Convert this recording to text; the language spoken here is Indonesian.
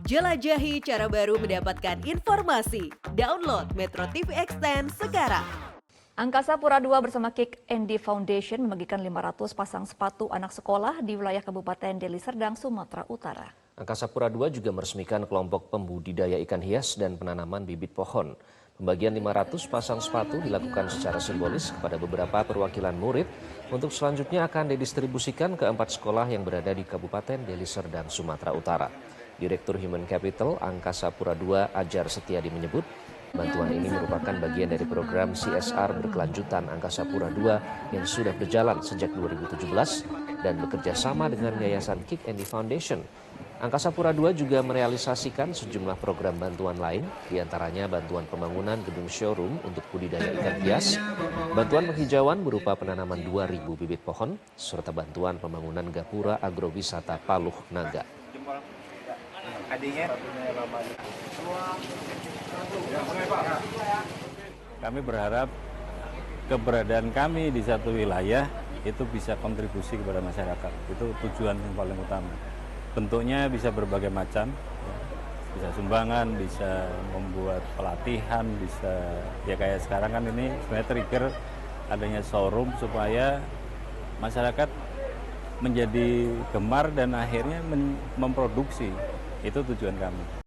Jelajahi cara baru mendapatkan informasi. Download Metro TV Extend sekarang. Angkasa Pura II bersama Kick Andy Foundation membagikan 500 pasang sepatu anak sekolah di wilayah Kabupaten Deli Serdang, Sumatera Utara. Angkasa Pura II juga meresmikan kelompok pembudidaya ikan hias dan penanaman bibit pohon. Pembagian 500 pasang sepatu dilakukan secara simbolis kepada beberapa perwakilan murid untuk selanjutnya akan didistribusikan ke 4 sekolah yang berada di Kabupaten Deli Serdang, Sumatera Utara. Direktur Human Capital Angkasa Pura II Ajar Setiadi menyebut, bantuan ini merupakan bagian dari program CSR berkelanjutan Angkasa Pura II yang sudah berjalan sejak 2017 dan bekerja sama dengan Yayasan Kick Andy Foundation. Angkasa Pura II juga merealisasikan sejumlah program bantuan lain, diantaranya bantuan pembangunan gedung showroom untuk budidaya ikan hias, bantuan penghijauan berupa penanaman 2.000 bibit pohon, serta bantuan pembangunan gapura agrowisata Paluh Naga. Kami berharap keberadaan kami di satu wilayah itu bisa kontribusi kepada masyarakat. Itu tujuan yang paling utama. Bentuknya bisa berbagai macam, bisa sumbangan, bisa membuat pelatihan, bisa ya kayak sekarang kan ini sebenarnya trigger adanya showroom supaya masyarakat menjadi gemar dan akhirnya memproduksi. Itu tujuan kami.